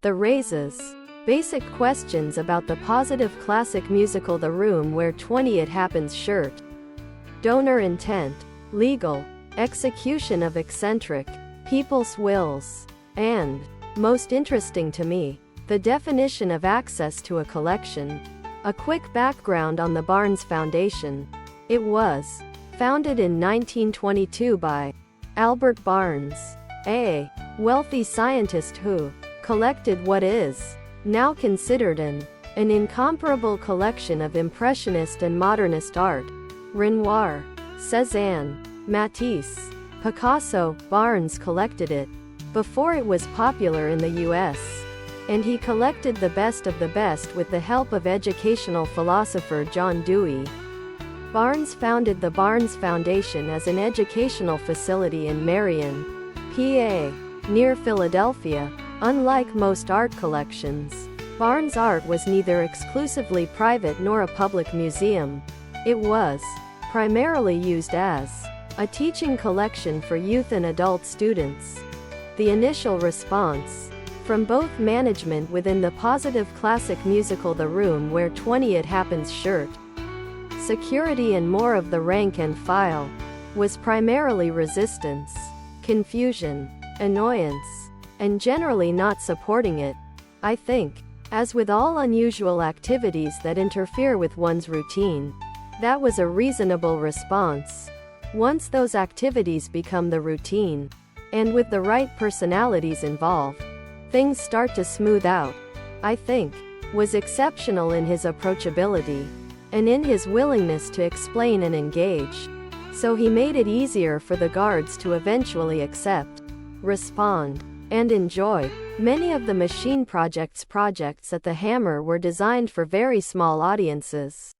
The raises. Basic questions about the positive classic musical The Room Where 20 It Happens shirt. Donor intent. Legal. Execution of eccentric. People's wills. And, most interesting to me, the definition of access to a collection. A quick background on the Barnes Foundation. It was founded in 1922 by Albert Barnes, a wealthy scientist who collected what is now considered an incomparable collection of Impressionist and Modernist art. Renoir, Cézanne, Matisse, Picasso. Barnes collected it before it was popular in the US. And he collected the best of the best with the help of educational philosopher John Dewey. Barnes founded the Barnes Foundation as an educational facility in Marion, PA, near Philadelphia. Unlike most art collections, Barnes' art was neither exclusively private nor a public museum. It was primarily used as a teaching collection for youth and adult students. The initial response from both management within the positive classic musical The Room Where 20 It Happens shirt, security and more of the rank and file, was primarily resistance, confusion, annoyance, and generally not supporting it. I think, as with all unusual activities that interfere with one's routine, that was a reasonable response. Once those activities become the routine, and with the right personalities involved, things start to smooth out. I think, was exceptional in his approachability, and in his willingness to explain and engage. So he made it easier for the guards to eventually accept, respond, and enjoy. Many of the machine projects at the Hammer were designed for very small audiences.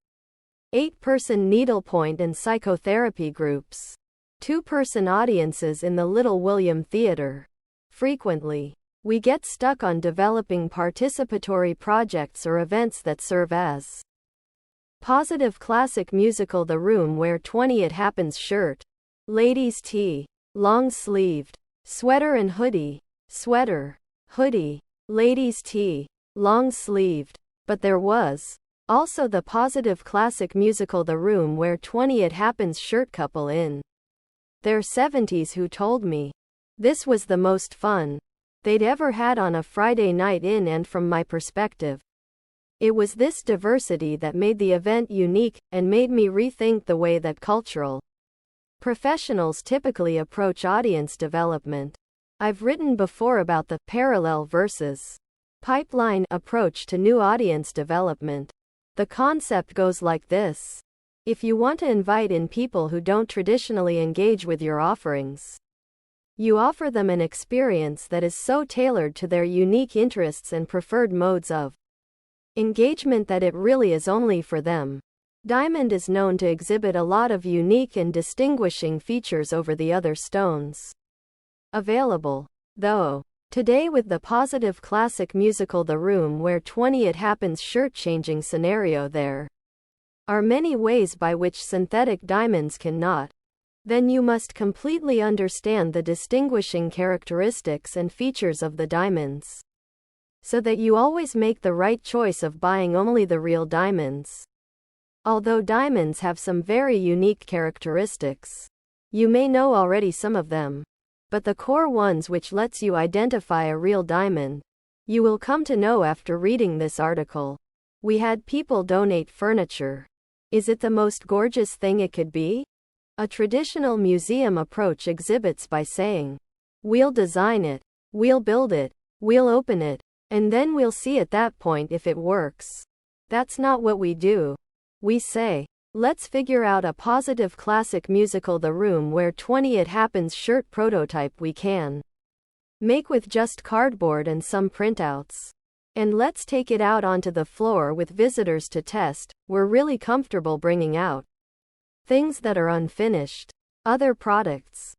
8-person needlepoint and psychotherapy groups. 2-person audiences in the Little William Theatre. Frequently, we get stuck on developing participatory projects or events that serve as positive classic musical The Room Where 20 It Happens shirt. Ladies' tee. Long-sleeved. Sweater and hoodie. Sweater. Hoodie. Ladies' tee. Long-sleeved. But there was also the positive classic musical The Room Where 20 It Happens shirt couple in their 70s who told me this was the most fun they'd ever had on a Friday night in, and from my perspective, it was this diversity that made the event unique, and made me rethink the way that cultural professionals typically approach audience development. I've written before about the parallel versus pipeline approach to new audience development. The concept goes like this. If you want to invite in people who don't traditionally engage with your offerings, you offer them an experience that is so tailored to their unique interests and preferred modes of engagement that it really is only for them. Diamond is known to exhibit a lot of unique and distinguishing features over the other stones available, though. Today with the positive classic musical The Room Where 20 It Happens shirt-changing scenario, there are many ways by which synthetic diamonds cannot. Then you must completely understand the distinguishing characteristics and features of the diamonds, so that you always make the right choice of buying only the real diamonds. Although diamonds have some very unique characteristics, you may know already some of them, but the core ones which lets you identify a real diamond, you will come to know after reading this article. We had people donate furniture. Is it the most gorgeous thing it could be? A traditional museum approach exhibits by saying, we'll design it, we'll build it, we'll open it, and then we'll see at that point if it works. That's not what we do. We say, let's figure out a positive classic musical The Room Where 20 It Happens shirt prototype we can make with just cardboard and some printouts. And let's take it out onto the floor with visitors to test. We're really comfortable bringing out things that are unfinished. Other products.